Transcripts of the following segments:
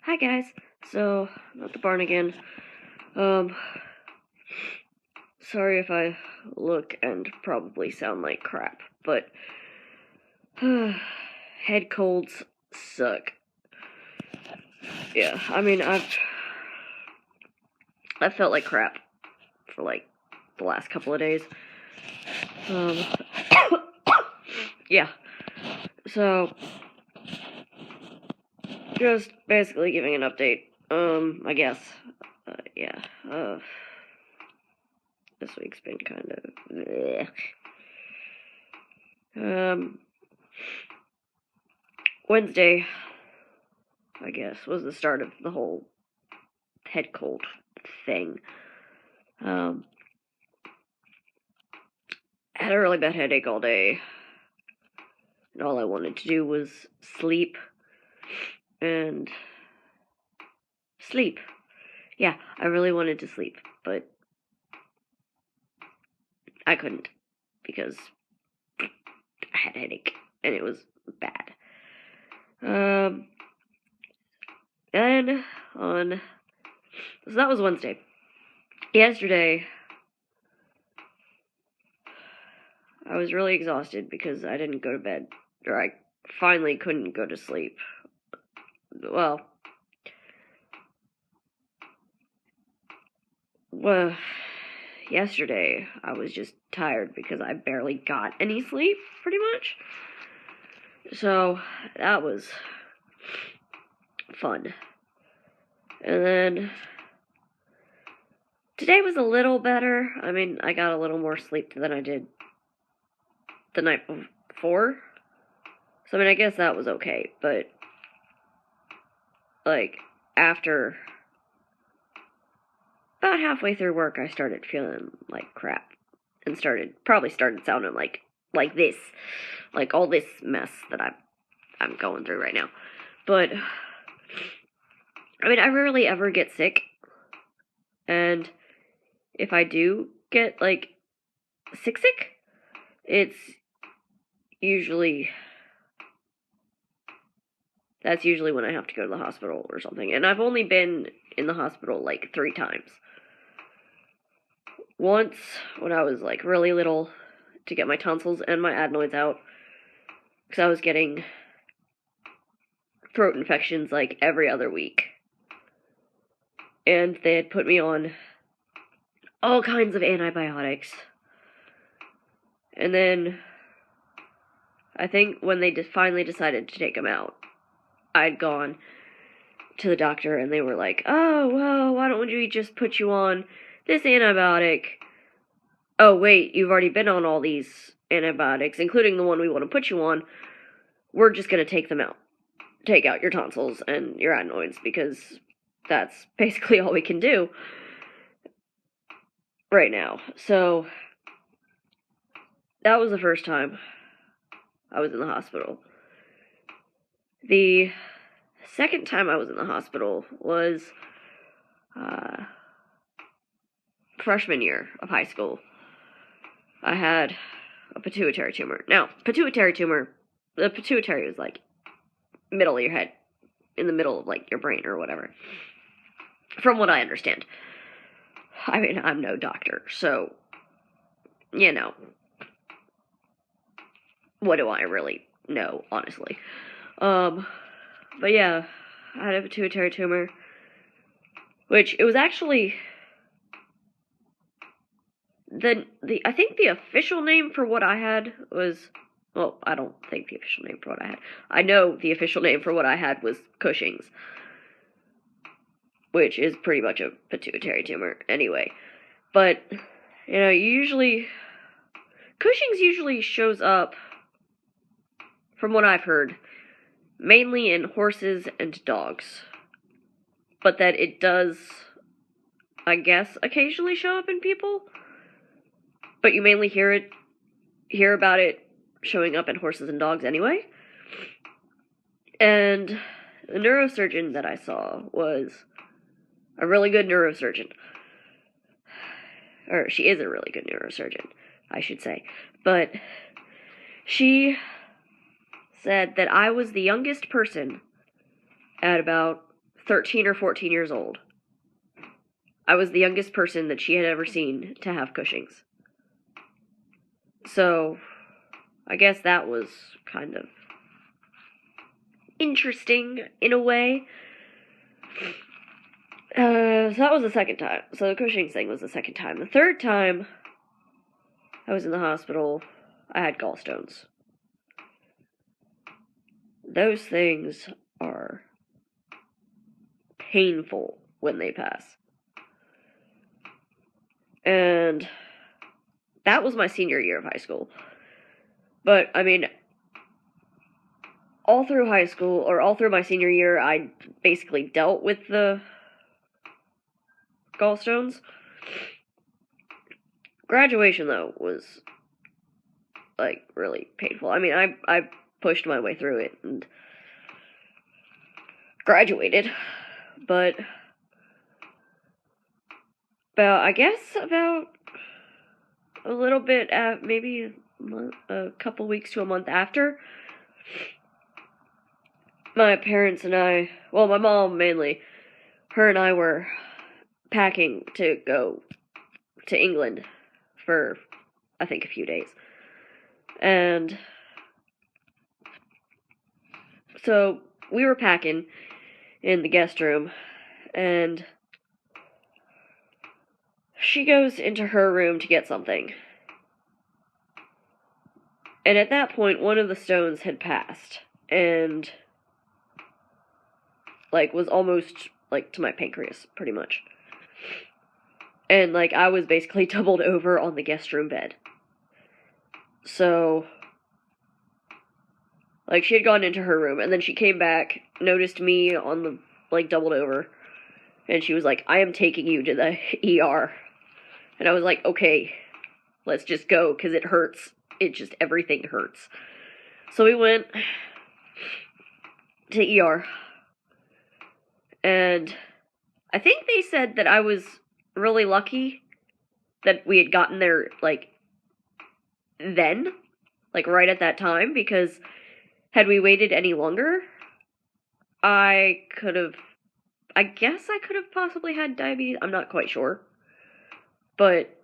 Hi guys. So, I'm at the barn again. Um, sorry if I look and probably sound like crap, but head colds suck. Yeah, I mean, I've felt like crap for like the last couple of days. Yeah. So, just basically giving an update. I guess. Yeah. This week's been kind of Wednesday, I guess, was the start of the whole head cold thing. I had a really bad headache all day, and all I wanted to do was sleep and sleep. Yeah, I really wanted to sleep, but I couldn't because I had a headache, and it was bad. Then so that was Wednesday. Yesterday, I was really exhausted because I didn't go to bed, or I finally couldn't go to sleep. Well, yesterday I was just tired because I barely got any sleep, pretty much. So, that was fun. And then today was a little better. I mean, I got a little more sleep than I did the night before. So, I mean, I guess that was okay. But, like, after about halfway through work, I started feeling like crap. And probably started sounding like this. Like all this mess that I'm going through right now. But, I mean, I rarely ever get sick. And if I do get, like, sick, it's that's usually when I have to go to the hospital or something. And I've only been in the hospital, like, 3 times. Once, when I was, like, really little, to get my tonsils and my adenoids out. Because I was getting throat infections, like, every other week. And they had put me on all kinds of antibiotics. And then, I think when they finally decided to take them out, I'd gone to the doctor and they were like, oh, well, why don't we just put you on this antibiotic? Oh, wait, you've already been on all these antibiotics, including the one we want to put you on. We're just going to take them out. Take out your tonsils and your adenoids because that's basically all we can do right now. So, that was the first time I was in the hospital. The second time I was in the hospital was freshman year of high school. I had a pituitary tumor. Now, the pituitary is like middle of your head, in the middle of like your brain or whatever. From what I understand. I mean, I'm no doctor, so, you know, what do I really know, honestly? But yeah, I had a pituitary tumor, which it was actually I think the official name for what I had was, well, I don't think the official name for what I had. I know the official name for what I had was Cushing's, which is pretty much a pituitary tumor anyway. But, you know, Cushing's usually shows up, from what I've heard, mainly in horses and dogs. But that it does, I guess, occasionally show up in people. But you mainly hear about it showing up in horses and dogs anyway. And the neurosurgeon that I saw was a really good neurosurgeon. Or she is a really good neurosurgeon, I should say. But she said that I was the youngest person at about 13 or 14 years old. I was the youngest person that she had ever seen to have Cushing's. So, I guess that was kind of interesting in a way. So that was the second time. So the Cushing's thing was the second time. The third time I was in the hospital, I had gallstones. Those things are painful when they pass. And that was my senior year of high school. But, I mean, all through high school, or all through my senior year, I basically dealt with the gallstones. Graduation, though, was, like, really painful. I mean, I pushed my way through it and graduated. But about a little bit, maybe a couple weeks to a month after, my parents and I, well, my mom mainly, her and I were packing to go to England for, I think, a few days. And so we were packing in the guest room, and she goes into her room to get something. And at that point, one of the stones had passed, and, like, was almost, like, to my pancreas, pretty much. And, like, I was basically doubled over on the guest room bed. So, like, she had gone into her room, and then she came back, noticed me on the, like, doubled over, and she was like, I am taking you to the ER. And I was like, okay, let's just go, because it hurts. It just, everything hurts. So we went to ER, and I think they said that I was really lucky that we had gotten there, like, then, like, right at that time, because had we waited any longer, I guess I could have possibly had diabetes. I'm not quite sure. But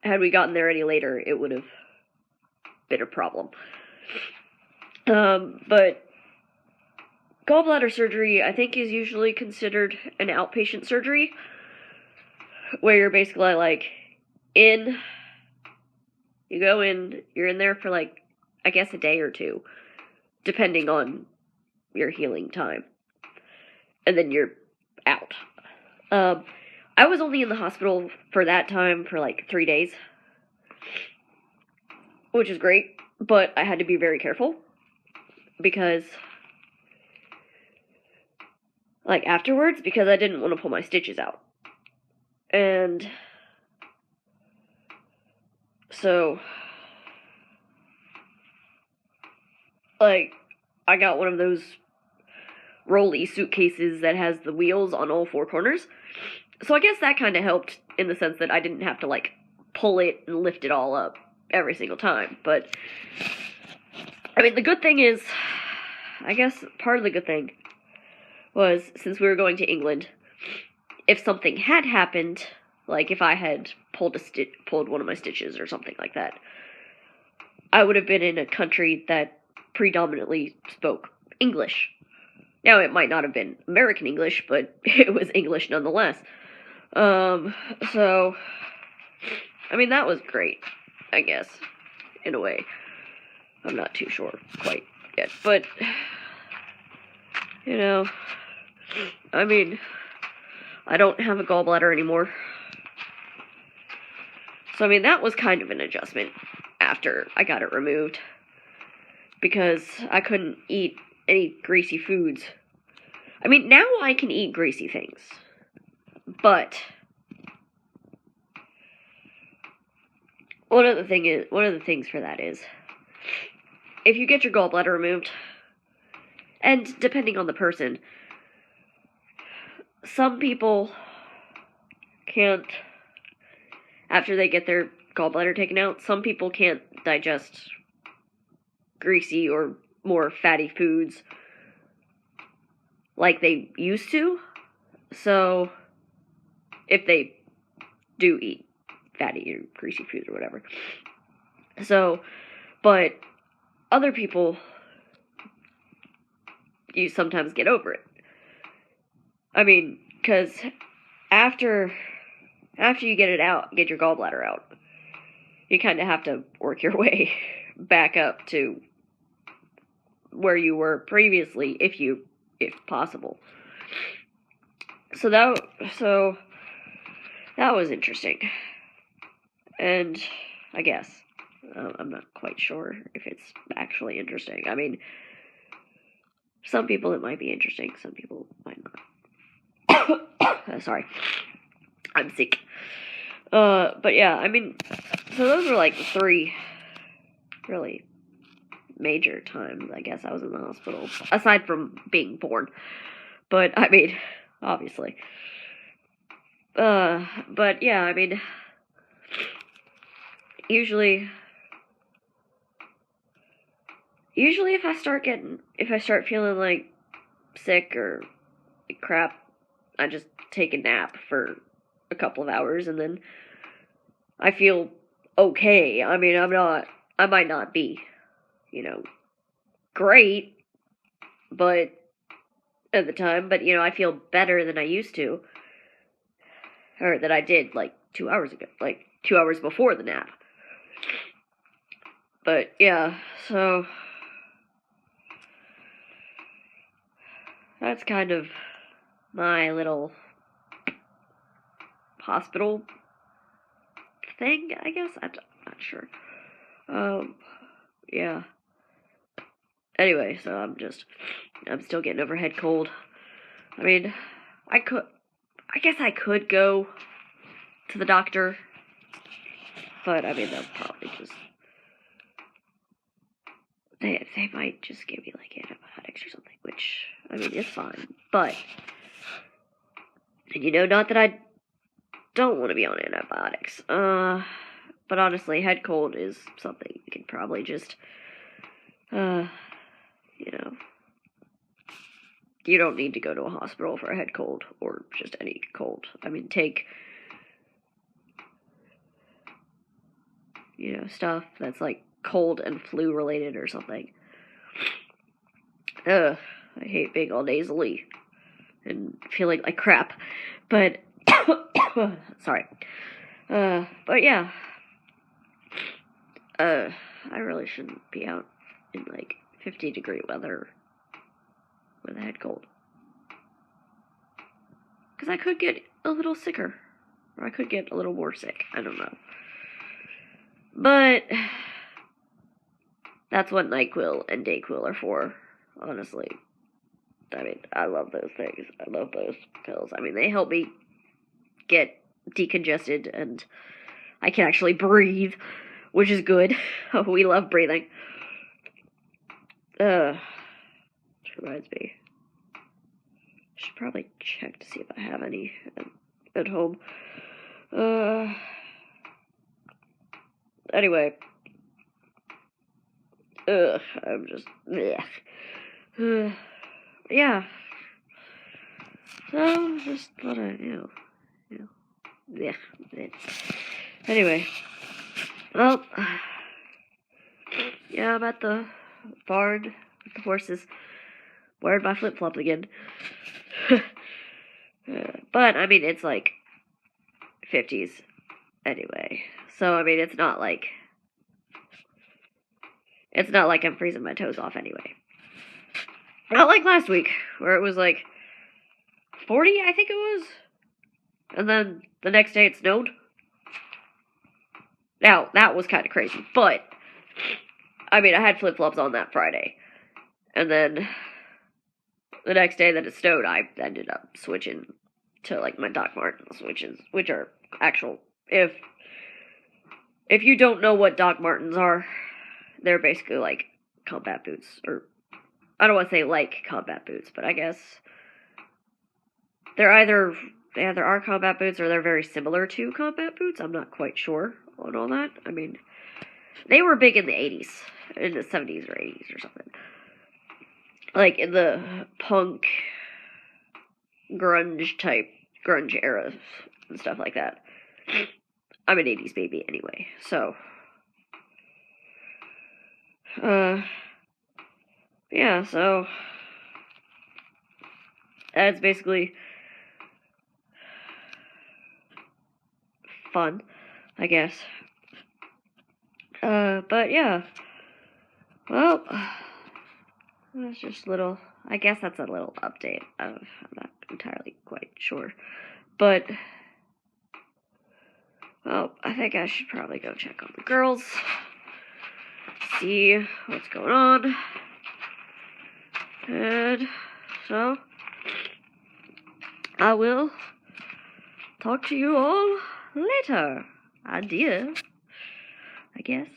had we gotten there any later, it would have been a problem. But gallbladder surgery, I think, is usually considered an outpatient surgery, where you're basically, like, you go in, you're in there for, like, I guess a day or two, depending on your healing time. And then you're out. I was only in the hospital for that time for, like, 3 days, which is great, but I had to be very careful, because, like, afterwards, because I didn't want to pull my stitches out. And so, like, I got one of those rolly suitcases that has the wheels on all four corners. So I guess that kind of helped in the sense that I didn't have to, like, pull it and lift it all up every single time. But, I mean, the good thing is, I guess part of the good thing was, since we were going to England, if something had happened, like if I had pulled one of my stitches or something like that, I would have been in a country that predominantly spoke English. Now, it might not have been American English, but it was English nonetheless. So, I mean, that was great, I guess, in a way. I'm not too sure quite yet, but, you know, I mean, I don't have a gallbladder anymore. So, I mean, that was kind of an adjustment after I got it removed, because I couldn't eat any greasy foods. I mean, now I can eat greasy things, but one of the things for that is, if you get your gallbladder removed, and depending on the person, some people can't, after they get their gallbladder taken out, some people can't digest greasy or more fatty foods like they used to. So, if they do eat fatty or greasy food or whatever. So, but other people, you sometimes get over it. I mean, because after you get it out, get your gallbladder out, you kind of have to work your way back up to where you were previously, if possible. So that was interesting, and I guess I'm not quite sure if it's actually interesting. I mean, some people it might be interesting, some people might not. Sorry, I'm sick. But yeah, I mean, so those were like the 3 really major times, I guess, I was in the hospital, aside from being born. But, I mean, obviously. But yeah, I mean, usually if I start feeling like sick or crap, I just take a nap for a couple of hours and then I feel okay. I mean, I might not be, great, but at the time, but I feel better than I used to, or that I did like 2 hours ago, like 2 hours before the nap. But yeah, so that's kind of my little hospital thing, I guess. I'm not sure. Yeah. Anyway, so I'm still getting over head cold. I mean, I guess I could go to the doctor, but I mean, they'll probably just, they might just give me like antibiotics or something, which, I mean, it's fine, but, and not that I don't want to be on antibiotics, but honestly, head cold is something you can probably just, you don't need to go to a hospital for a head cold, or just any cold. I mean, take, stuff that's like cold and flu related or something. I hate being all nasally and feeling like crap, but, sorry. But yeah, I really shouldn't be out in like 50-degree weather with a head cold. Because I could get a little sicker. Or I could get a little more sick. I don't know. But that's what NyQuil and DayQuil are for, honestly. I mean, I love those things. I love those pills. I mean, they help me get decongested and I can actually breathe, which is good. We love breathing. Which reminds me, I should probably check to see if I have any at home. Anyway. I'm just, yeah. So, just thought yeah. Anyway. Well, yeah, I'm at the barn with the horses, wearing my flip-flops again. But, I mean, it's like 50s anyway. So, I mean, it's not like I'm freezing my toes off anyway. Not like last week, where it was like 40, I think it was. And then the next day it snowed. Now, that was kind of crazy, but, I mean, I had flip-flops on that Friday. And then the next day that it snowed, I ended up switching to, like, my Doc Martens, which are actual, if you don't know what Doc Martens are, they're basically like combat boots, or I don't want to say like combat boots, but I guess they either are combat boots or they're very similar to combat boots. I'm not quite sure on all that. I mean, they were big in the 80s, in the 70s or 80s or something. Like in the punk grunge era and stuff like that. I'm an 80s baby anyway, so. Yeah, so. That's basically fun, I guess. But yeah. Well, that's just little. I guess that's a little update. I'm not entirely quite sure. But, well, I think I should probably go check on the girls. See what's going on. And so, I will talk to you all later. Adieu, I guess.